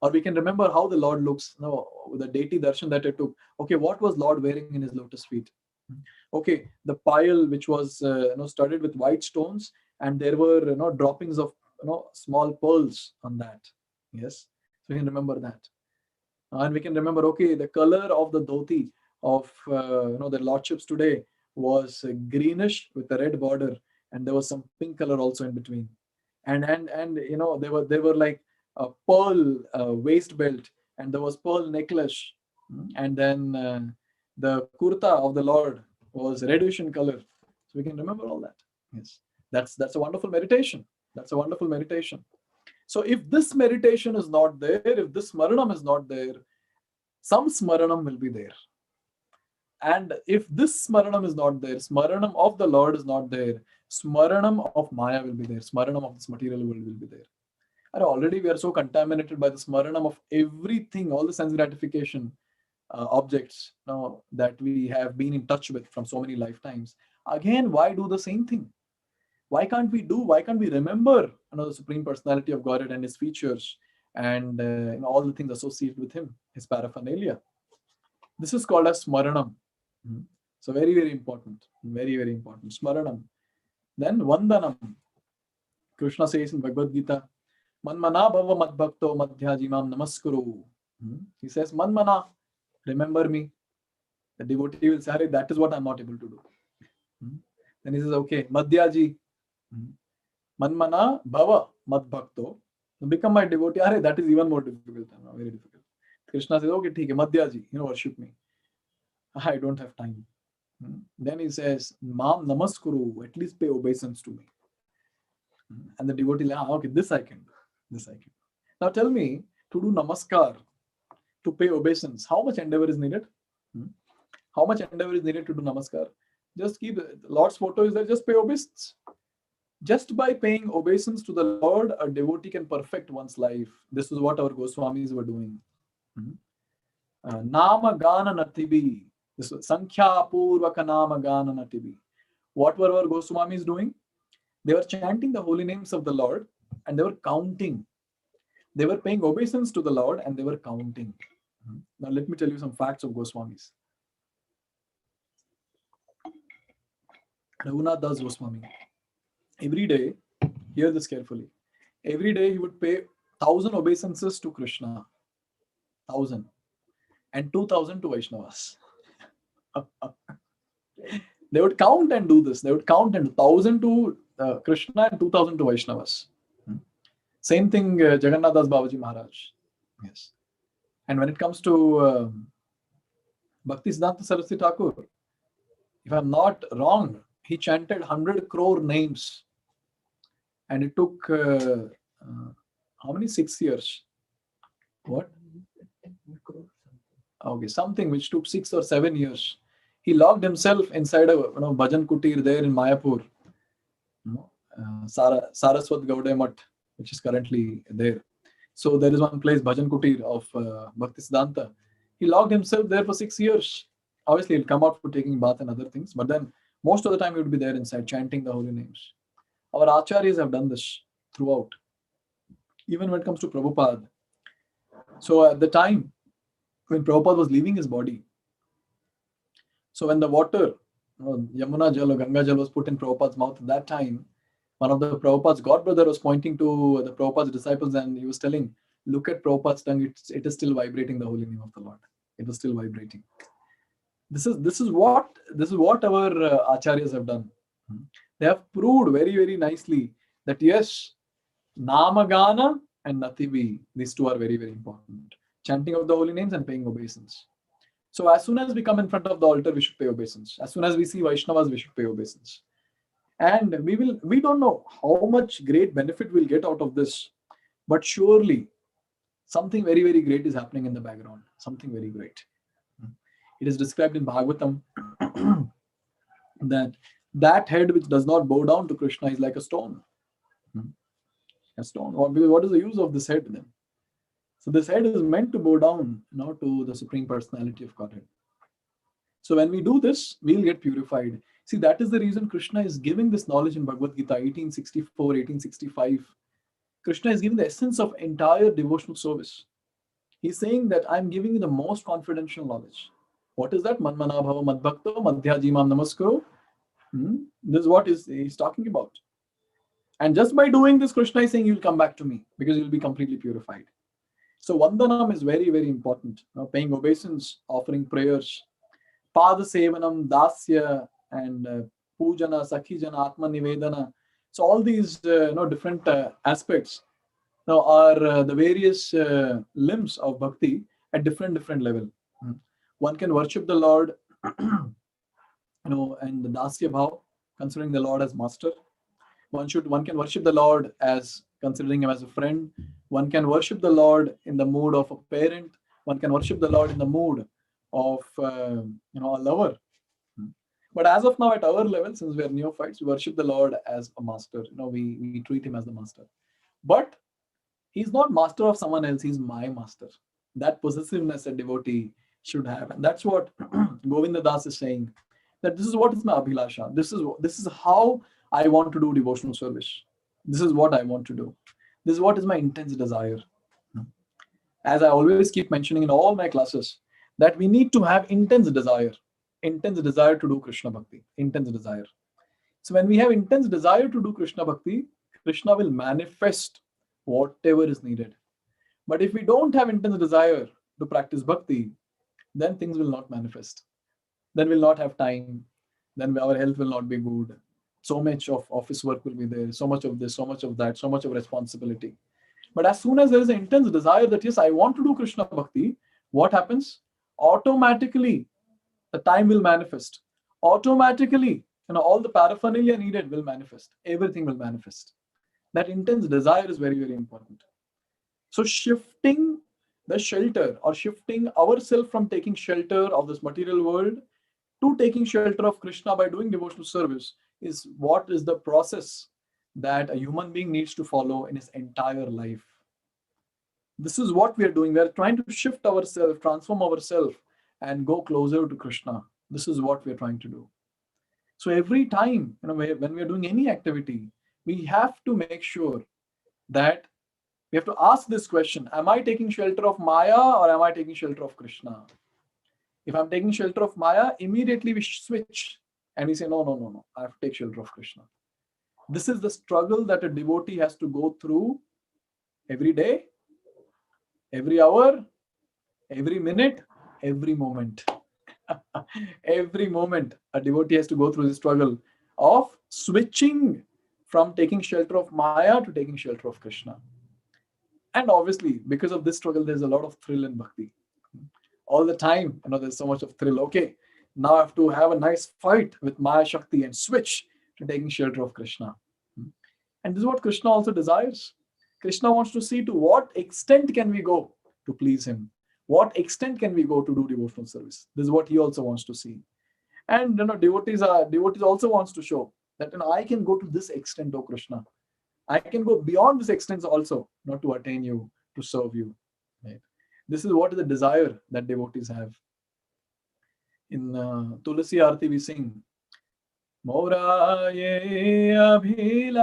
[SPEAKER 1] Or we can remember how the Lord looks, the deity darshan that I took. Okay, what was Lord wearing in his lotus feet? Okay, the pile which was studded with white stones, and there were droppings of small pearls on that. Yes, so we can remember that, and we can remember, okay, the color of the dhoti of the lordships today was greenish with a red border, and there was some pink color also in between, and there were like a pearl waist belt, and there was pearl necklace, and then the kurta of the Lord was reddish in color. So we can remember all that. Yes, that's a wonderful meditation. That's a wonderful meditation. So if this meditation is not there, if this smaranam is not there, some smaranam will be there. And if this smaranam is not there, smaranam of the Lord is not there, smaranam of Maya will be there, smaranam of this material world will be there. And already we are so contaminated by the smaranam of everything, all the sense gratification objects that we have been in touch with from so many lifetimes. Again, why do the same thing? Why can't we remember the Supreme Personality of Godhead and his features and all the things associated with him, his paraphernalia? This is called as smaranam. So very, very important. Very, very important. Smaranam. Then vandanam. Krishna says in Bhagavad Gita, Manmana bhava madbhakto madhyajimam namaskuru. He says, Manmana, remember me. The devotee will say, that is what I'm not able to do. Then he says, okay, Madhyaji, Manmana bhava madbhakto, become my devotee. That is even more difficult. Very difficult. Krishna says, okay, theek hai, Madhyaji, worship me. I don't have time. Then he says, Mam namaskuru, at least pay obeisance to me. And the devotee, okay, this I can do. This I can do. Now tell me, to do namaskar, to pay obeisance, how much endeavor is needed? How much endeavor is needed to do namaskar? Just keep Lord's photo is there, just pay obeisance. Just by paying obeisance to the Lord, a devotee can perfect one's life. This is what our Goswamis were doing. Nama Gana Natibi. This was Sankhya Purvaka Nama Gana Natibi. What were our Goswamis doing? They were chanting the holy names of the Lord and they were counting. They were paying obeisance to the Lord and they were counting. Now let me tell you some facts of Goswamis. Raghunath Das Goswami. Every day, hear this carefully. Every day he would pay 1,000 obeisances to Krishna. 1,000. And 2,000 to Vaishnavas. They would count and do this. They would count and 1,000 to Krishna and 2,000 to Vaishnavas. Same thing, Jagannath Das Babaji Maharaj. Yes. And when it comes to Bhakti Siddhanta Saraswati Thakur, if I'm not wrong, he chanted 100 crore names. And it took, how many? 6 years. What? Okay, something which took 6 or 7 years. He locked himself inside a bhajan kutir there in Mayapur. Saraswat Gaude Math, which is currently there. So there is one place, Bhajan Kutir of Bhakti Siddhanta. He locked himself there for 6 years. Obviously, he'll come out for taking bath and other things, but then most of the time he would be there inside chanting the holy names. Our acharyas have done this throughout. Even when it comes to Prabhupada. So at the time when Prabhupada was leaving his body, so when the water, Yamuna Jal or Ganga Jal was put in Prabhupada's mouth at that time, one of the Prabhupada's godbrother was pointing to the Prabhupada's disciples and he was telling, look at Prabhupada's tongue, it is still vibrating the holy name of the Lord. It was still vibrating. This is what our acharyas have done. They have proved very, very nicely that yes, Namagana and Natibi, these two are very, very important. Chanting of the holy names and paying obeisance. So as soon as we come in front of the altar, we should pay obeisance. As soon as we see Vaishnavas, we should pay obeisance. And we don't know how much great benefit we'll get out of this, but surely something very, very great is happening in the background. Something very great. It is described in Bhagavatam that head which does not bow down to Krishna is like a stone. A stone. What is the use of this head then? So this head is meant to bow down, to the Supreme Personality of Godhead. So when we do this, we'll get purified. See, that is the reason Krishna is giving this knowledge in Bhagavad Gita 1864, 1865. Krishna is giving the essence of entire devotional service. He's saying that I'm giving you the most confidential knowledge. What is that? Manmana bhava madbhakto madhyajimam namaskaro. This is what he's talking about. And just by doing this, Krishna is saying you'll come back to me because you'll be completely purified. So Vandanam is very, very important. Paying obeisance, offering prayers, Pada Sevanam, Dasya, and Pujana, Sakhijana, Atma Nivedana. So all these different aspects are the various limbs of bhakti at different level. One can worship the Lord, and the Dasya Bhav, considering the Lord as master. One can worship the Lord as considering him as a friend. One can worship the Lord in the mood of a parent. One can worship the Lord in the mood of a lover. But as of now, at our level, since we are neophytes, we worship the Lord as a master. We treat him as the master. But he's not master of someone else. He's my master. That possessiveness a devotee should have, and that's what Govinda Das is saying. That this is what is my abhilasha. This is how I want to do devotional service. This is what I want to do. This is what is my intense desire. As I always keep mentioning in all my classes, that we need to have intense desire to do Krishna Bhakti, intense desire. So when we have intense desire to do Krishna Bhakti, Krishna will manifest whatever is needed. But if we don't have intense desire to practice Bhakti, then things will not manifest. Then we'll not have time. Then our health will not be good. So much of office work will be there. So much of this, so much of that, so much of responsibility. But as soon as there is an intense desire that, yes, I want to do Krishna Bhakti, what happens? Automatically, the time will manifest. Automatically, all the paraphernalia needed will manifest. Everything will manifest. That intense desire is very, very important. So shifting the shelter or shifting ourselves from taking shelter of this material world to taking shelter of Krishna by doing devotional service is what is the process that a human being needs to follow in his entire life. This is what we are doing. We are trying to shift ourselves, transform ourselves, and go closer to Krishna. This is what we are trying to do. So every time, when we are doing any activity, we have to make sure that we have to ask this question: am I taking shelter of Maya or am I taking shelter of Krishna? If I'm taking shelter of Maya, immediately we switch and we say, no, no, no, no, I have to take shelter of Krishna. This is the struggle that a devotee has to go through every day, every hour, every minute, every moment. Every moment, a devotee has to go through the struggle of switching from taking shelter of Maya to taking shelter of Krishna. And obviously, because of this struggle, there's a lot of thrill in bhakti. All the time, there's so much of thrill. Okay, now I have to have a nice fight with Maya Shakti and switch to taking shelter of Krishna. And this is what Krishna also desires. Krishna wants to see to what extent can we go to please him. What extent can we go to do devotional service? This is what he also wants to see. And devotees also wants to show that I can go to this extent, oh Krishna. I can go beyond this extent also, not to attain you, to serve you. Right? This is what is the desire that devotees have. In Tulasi Arti we sing, Mora ye abhilash,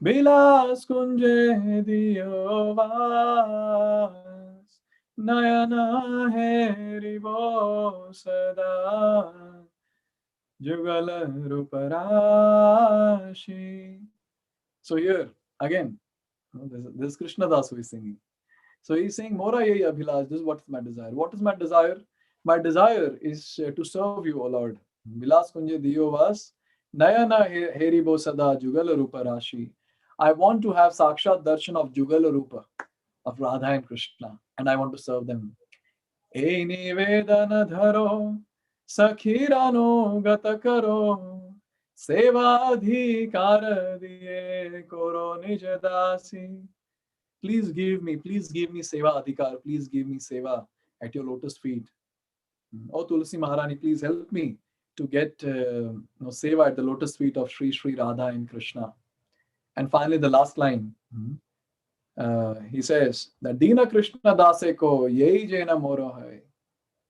[SPEAKER 1] bilas kunje diyo vas, nayana heribo sada, jugala ruparashi. So here, again, this is Krishna Das who is singing. So he's saying, Mora ye abhilash, this is what is my desire. What is my desire? My desire is to serve you, O Lord. Vilas kunje diyo vas, nayana heribo sada jugala rupa rashi. I want to have sakshat darshan of jugala rupa, of Radha and Krishna, and I want to serve them. E nivedana dharo, sakhirano gata karo, seva adhikara diye koro nij dasi. Please give me seva adhikar, please give me seva at your lotus feet. Oh Tulsi Maharani, please help me to get seva at the lotus feet of Sri Sri Radha and Krishna. And finally, the last line, he says that Dina Krishna Dase ko yei jena moro hai.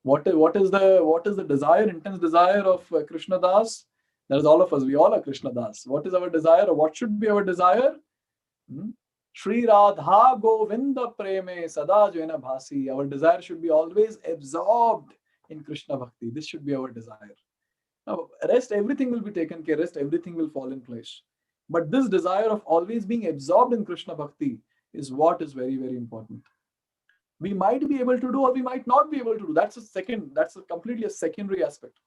[SPEAKER 1] What is the desire, intense desire of Krishna Das? That is all of us. We all are Krishna Das. What is our desire, or what should be our desire? Sri Radha Govinda Preme Sada Jena Bhasi. Our desire should be always absorbed in Krishna Bhakti. This should be our desire. Now, rest, everything will be taken care, rest, everything will fall in place. But this desire of always being absorbed in Krishna Bhakti is what is very, very important. We might be able to do or we might not be able to do. That's completely a secondary aspect.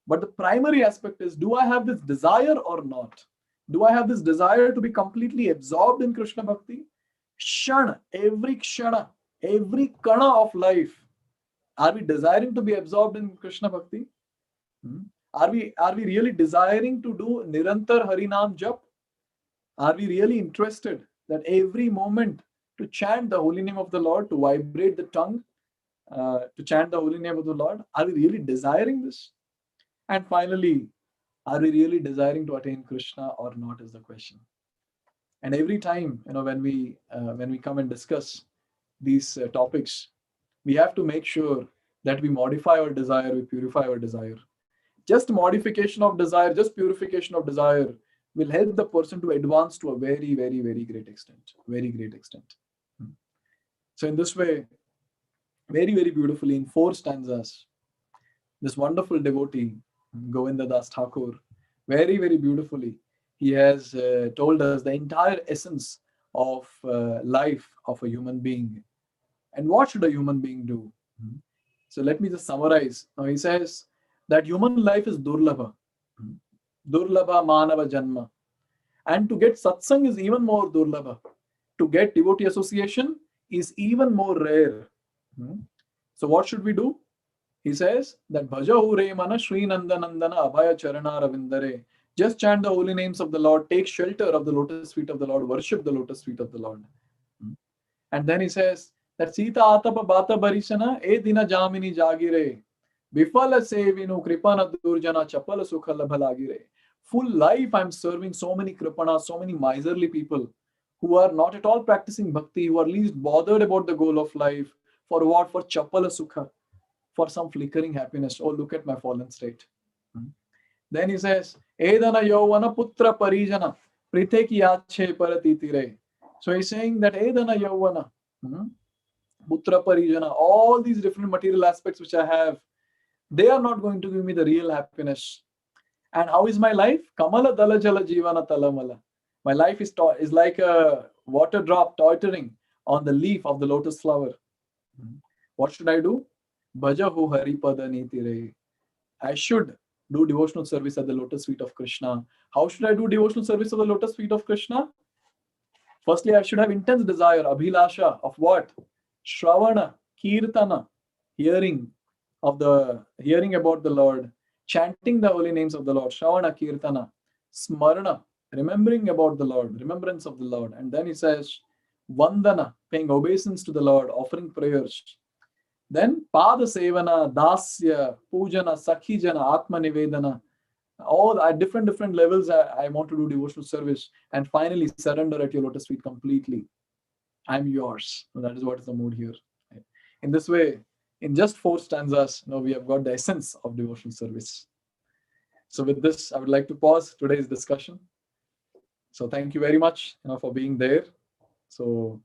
[SPEAKER 1] But the primary aspect is, do I have this desire or not? Do I have this desire to be completely absorbed in Krishna Bhakti? Shana, every kana of life, are we desiring to be absorbed in Krishna Bhakti? Are we really desiring to do Nirantar Harinam Jap? Are we really interested that every moment to chant the holy name of the Lord, to vibrate the tongue, to chant the holy name of the Lord? Are we really desiring this? And finally, are we really desiring to attain Krishna or not is the question. And every time, when we come and discuss these topics, we have to make sure that we modify our desire, we purify our desire. Just modification of desire, just purification of desire will help the person to advance to a very, very, very great extent. Very great extent. So in this way, very, very beautifully, in 4 stanzas, this wonderful devotee, Govinda Das Thakur, very, very beautifully, he has told us the entire essence of life of a human being. And what should a human being do? So let me just summarize. Now he says that human life is durlabha. Durlabha manava janma. And to get satsang is even more durlabha. To get devotee association is even more rare. So what should we do? He says that Bhaja Hure Mana Sri Nandanandana Abhaya Charana Ravindare. Just chant the holy names of the Lord, take shelter of the lotus feet of the Lord, worship the lotus feet of the Lord. And then he says that Sita Atapa Bata Barisana E Dina Jamini Jagire. Bifala Sevinu Kripana Durjana Chapala Sukhala Bhalagire. Full life I'm serving so many Kripanas, so many miserly people who are not at all practicing bhakti, who are least bothered about the goal of life. For what? For Chapala Sukha, for some flickering happiness. Oh, look at my fallen state. Then he says, Edana Yovana Putra Parijana Priteki Yache Paratitire. So he's saying that Edana Yovana, Putra Parijana, all these different material aspects which I have, they are not going to give me the real happiness. And how is my life? Kamala Dala Jala Jivana Talamala. My life is like a water drop tottering on the leaf of the lotus flower. What should I do? Bhaja ho Haripada Nitire. I should do devotional service at the lotus feet of Krishna. How should I do devotional service of the lotus feet of Krishna? Firstly, I should have intense desire, abhilasha of what? Shravana, Kirtana, hearing about the Lord, chanting the holy names of the Lord, Shravana, Kirtana, Smarana, remembering about the Lord, remembrance of the Lord. And then he says, Vandana, paying obeisance to the Lord, offering prayers. Then Pada Sevana, Dasya, Pujana, Sakhijana, Atma Nivedana. All at different levels, I want to do devotional service. And finally, surrender at your lotus feet completely. I'm yours. So that is what is the mood here. In this way, in just 4 stanzas, now we have got the essence of devotional service. So with this, I would like to pause today's discussion. So thank you very much for being there. So